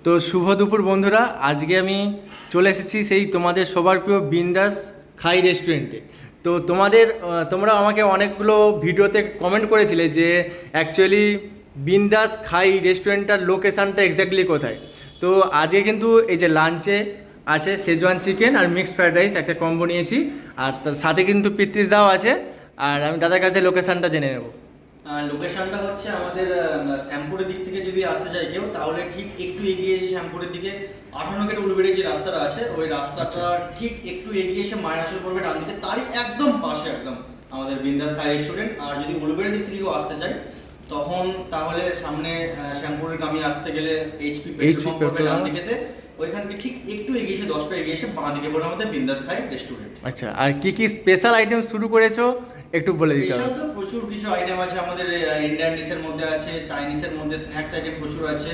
তো শুভ দুপুর বন্ধুরা, আজকে আমি চলে এসেছি সেই তোমাদের সবার প্রিয় বিন্দাস খাই রেস্টুরেন্টে। তো তোমরা আমাকে অনেকগুলো ভিডিওতে কমেন্ট করেছিলে যে অ্যাকচুয়ালি বিন্দাস খাই রেস্টুরেন্টটার লোকেশানটা এক্স্যাক্টলি কোথায়। তো আজকে কিন্তু এই যে লাঞ্চে আছে শেজওয়ান চিকেন আর মিক্সড ফ্রাইড রাইস একটা কম্বো নিয়েছি, আর তার সাথে কিন্তু পিত্তিস দাও আছে। আর আমি দাদার কাছে লোকেশানটা জেনে নেব। লোকেশনটা হচ্ছে আমাদের শ্যামপুরের দিক থেকে যদি আসতে চাই কেউ, তাহলে ঠিক একটু এগিয়ে এসে শ্যামপুরের দিকে 58 গেট উলবেড়ে যে রাস্তাটা আছে, ওই রাস্তাটা ঠিক একটু এগিয়ে এসে মায়াসুর পড়বে ডান দিকে, তারই একদম পাশে একদম আমাদের বিন্দাস খাই রেস্টুরেন্ট। আর যদি উলবেড়ের দিক থেকে কেউ আসতে চাই তখন তাহলে সামনে শ্যামপুরের গামী আসতে গেলে এইচপি পেট্রোল পাম্প ডান দিকেতে, ওইখান থেকে ঠিক একটু এগিয়ে এসে 10 পা এগিয়ে এসে বাঁ দিকে পড়বে আমাদের বিন্দাস খাই রেস্টুরেন্ট। আচ্ছা, আর কি কি স্পেশাল আইটেম শুরু করেছো একটু বলে দিতে হবে। তো প্রচুর কিছু আইটেম আছে আমাদের, ইন্ডিয়ান ডিশের মধ্যে আছে, চাইনিজের মধ্যে স্ন্যাক্স আইটেম প্রচুর আছে।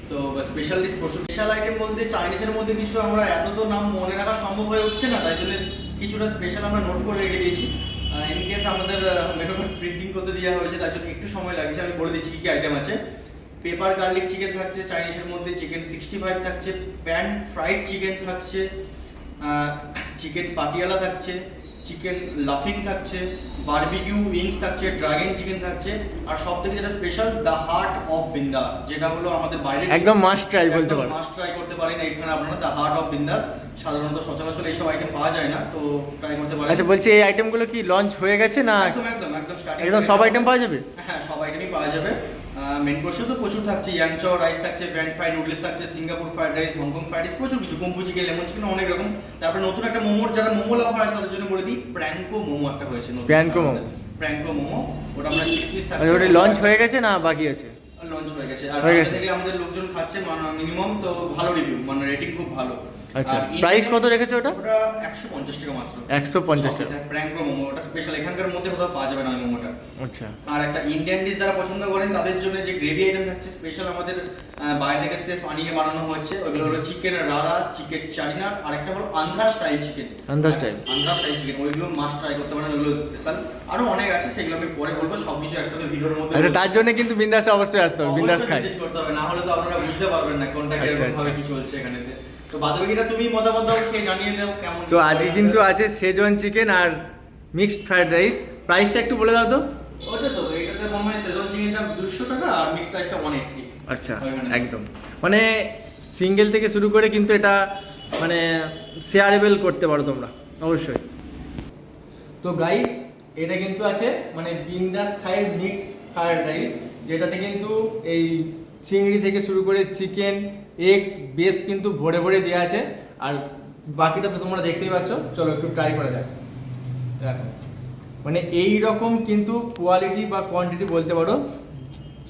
তো স্পেশাল ডিশ প্রচুর। স্পেশাল আইটেম বলতে চাইনিজের মধ্যে কিছু আমরা এত তো নাম মনে রাখা সম্ভব হয়ে উঠছে না, তাই জন্য কিছুটা স্পেশাল আমরা নোট করে রেখে দিয়েছি। ইন কেস আমাদের মেনুটা প্রিন্টিং করতে দেওয়া হয়েছে, তার জন্য একটু সময় লাগছে। আমি বলে দিচ্ছি কী কী আইটেম আছে। পেপার গার্লিক চিকেন থাকছে চাইনিজের মধ্যে, চিকেন 65 থাকছে, প্যান ফ্রাইড চিকেন থাকছে, চিকেন পাটিয়ালা থাকছে, চিকেন লাফিং থাকছে, বারবিকিউ উইংস থাকছে, ড্রাগন চিকেন থাকছে, আর সব থেকে যেটা স্পেশাল দ্য হার্ট অফ বিন্দাস, যেটা হলো আমাদের বাইরে একদম মাস্ট ট্রাই বলতে পারেন। মাস্ট ট্রাই করতে পারেন এখানে আপনারা, দ্য হার্ট অফ বিন্দাস। সাধারণত সচরাচর এইসব আইটেম পাওয়া যায় না, তো ট্রাই করতে পারেন। আচ্ছা, বলছি এই আইটেমগুলো কি লঞ্চ হয়ে গেছে না? একদম একদম একদম স্টার্টিং একদম সব আইটেম পাওয়া যাবে? হ্যাঁ, সব আইটেমই পাওয়া যাবে। মেন কোর্সে তো প্রচুর থাকছে, ইয়াংচো রাইস থাকছে, প্যান ফ্রাইড নুডলস থাকছে, Singapore fried rice, Hong Kong fried rice, প্রচুর কিছু, কুম্পু চিকেন, লেমন চিকেন, অনেক রকম। তারপরে নতুন একটা মোমোর, যারা মোমো লাভার আছে তাদের জন্য বলে দিই, প্র্যাঙ্কো মোমো একটা হয়েছে নতুন। প্র্যাঙ্কো মোমো, ওটা আমরা 6 পিস থাকছে। ওটা লঞ্চ হয়ে গেছে না বাকি আছে? লঞ্চ হয়ে গেছে, আর থেকে আমাদের লোকজন খাচ্ছে মিনিমাম, তো ভালো রিভিউ, মানে রেটিং খুব ভালো। আচ্ছা, প্রাইস কত রেখেছো ওটা? ওটা 150 টাকা মাত্র। 150 টাকা প্র্যাঙ্কো মোমো, ওটা স্পেশাল, এখানকার মধ্যে কোথাও পাওয়া যাবে না ওই মোমোটা। আচ্ছা, আর একটা ইন্ডিয়ান ডিশ যারা পছন্দ করেন তাদের জন্য যে গ্রেভি আইটেম থাকছে স্পেশাল, আমাদের বাইরে থেকে সেফ আনিয়ে বানানো হচ্ছে। ওইগুলো হলো চিকেন রাড়া, চিকেন চারিনার, আর একটা হলো Andhra style chicken. Andhra style chicken, ওইগুলো মাস্ট ট্রাই করতে পারেন, ওইগুলো স্পেশাল। আরো অনেক আছে, সেগুলো আমি পরে বলবো, সবকিছু একটা তো ভিডিওর মধ্যে। আচ্ছা, তার জন্য কিন্তু বিন্দাসে অবশ্যই আসতে হবে, বিন্দাস খাই ভিজিট করতে হবে, না হলে তো আপনারা বুঝতে পারবেন না কোনটা কিরকম ভাবে কি চলছে এখানে। তো বাদবাকিটা তুমি মতামত দাও, কে জানিয়ে দাও কেমন। তো আজকে কিন্তু আছে শেজওয়ান চিকেন আর মিক্সড ফ্রাইড রাইস। প্রাইসটা একটু বলে দাও তো। ওটা তো এটাতে মনে হয় শেজওয়ান চিকেনটা 200 টাকা আর মিক্স রাইসটা 180। আচ্ছা, একদম মানে সিঙ্গেল থেকে শুরু করে কিন্তু এটা মানে শেয়ারেবল করতে পারো তোমরা অবশ্যই। তো গাইস, এটা কিন্তু আছে মানে বিন্দাস খাইয়ের মিক্সড ফ্রাইড রাইস, যেটাতে কিন্তু এই চিংড়ি থেকে শুরু করে চিকেন, এগস বেস কিন্তু ভরে ভরে দেওয়া আছে। আর বাকিটা তো তোমরা দেখতেই পাচ্ছ, চলো একটু ট্রাই করা যাক। দেখো, মানে এই রকম কিন্তু কোয়ালিটি বা কোয়ান্টিটি বলতে পারো,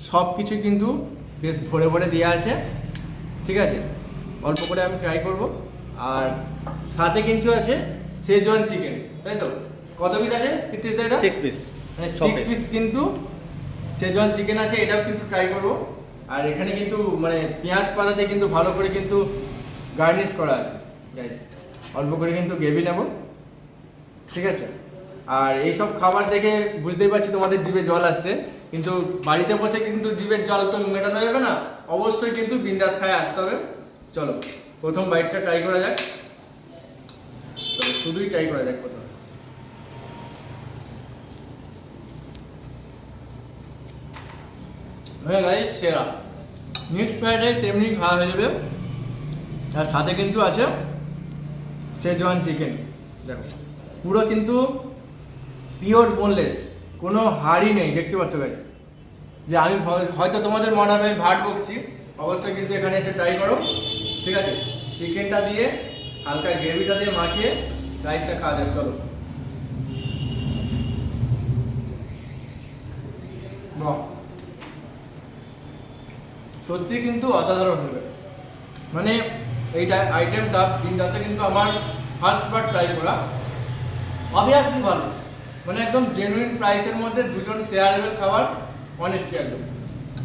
সব কিছু কিন্তু বেশ ভরে ভরে দেওয়া আছে। ঠিক আছে, অল্প করে আমি ট্রাই করব। আর সাথে কিন্তু আছে শেজওয়ান চিকেন, তাই তো? কত পিস আছে পিস? এটা 6 পিস, মানে 6 পিস কিন্তু শেজওয়ান চিকেন আছে, এটাও কিন্তু ট্রাই করব। আর এখানে কিন্তু মানে পেঁয়াজ পাতাতে কিন্তু ভালো করে কিন্তু গার্নিশ করা আছে গাইস। অল্প করে কিন্তু গ্রেভি নেব, ঠিক আছে? আর এইসব খাবার দেখে বুঝতেই পারছি তোমাদের জিভে জল আসছে, কিন্তু বাড়িতে বসে কিন্তু জিভের জল তো মেটানো যাবে না, অবশ্যই কিন্তু বিন্দাস খায় আসতে হবে। চলো প্রথম বাইটটা ট্রাই করা যাক, চলো শুধুই ট্রাই করা যাক প্রথম। হ্যাঁ গাইস, সেরা মিক্সড ফ্রাইড রাইস এমনি খাওয়া হয়ে যাবে। আর সাথে কিন্তু আছে শেজওয়ান চিকেন, দেখো পুরো কিন্তু পিওর বোনলেস, কোনো হাড়ই নেই, দেখতে পাচ্ছ গাইস। যে আমি হয়তো তোমাদের মনে হবে আমি ভাট বকছি, অবশ্যই কিন্তু এখানে এসে ট্রাই করো, ঠিক আছে? চিকেনটা দিয়ে হালকা গ্রেভিটা দিয়ে মাখিয়ে রাইসটা খাওয়া যাক, চলো। বাহ, সত্যি কিন্তু অসাধারণ হবে। মানে এইটা আইটেমটা বিন্দাসে কিন্তু আমার ফার্স্ট বার ট্রাই করা, অবভিয়াসলি ভালো, মানে একদম জেনুইন প্রাইসের মধ্যে দুজন শেয়ারেবল খাবার, অনেস্টি একদম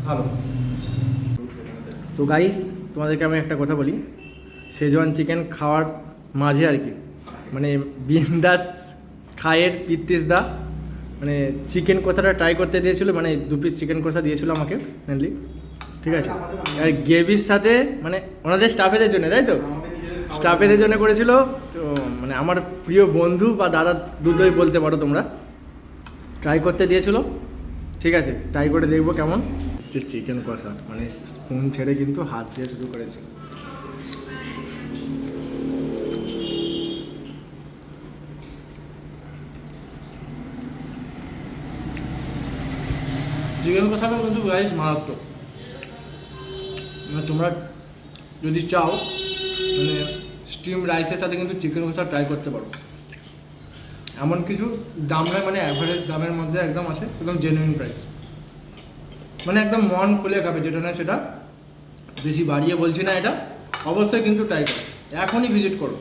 ভালো। তো গাইস, তোমাদেরকে আমি একটা কথা বলি, শেজওয়ান চিকেন খাওয়ার মাঝে আর কি মানে বিন্দাস খায়ের পিত্তিস দা মানে চিকেন কষাটা ট্রাই করতে দিয়েছিল, মানে 2 পিস চিকেন কষা দিয়েছিল আমাকে মেনলি। ঠিক আছে। আর গ্রেভির সাথে মানে ওনাদের স্টাফেদের জন্য, তাই তো? স্টাফেদের জন্য করেছিল। তো মানে আমার প্রিয় বন্ধু বা দাদা দুটোই বলতে পারো তোমরা, ট্রাই করতে দিয়েছিল। ঠিক আছে, ট্রাই করে দেখবো কেমন। যে চিকেন কষা মানে স্পুন ছেড়ে কিন্তু হাত দিয়ে শুরু করেছে। চিকেন কষাটা কিন্তু গাইস মারাত্মক। মানে তোমরা যদি চাও মানে স্টিম রাইসের সাথে কিন্তু চিকেন কষা ট্রাই করতে পারো। এমন কিছু দাম নয়, মানে অ্যাভারেজ দামের মধ্যে একদম আছে, একদম জেনুইন প্রাইস। মানে একদম মন খুলে খাবে, যেটা না সেটা। বেশি বাড়িয়ে বলছি না এটা, অবশ্যই কিন্তু ট্রাই করো, এখনই ভিজিট করো।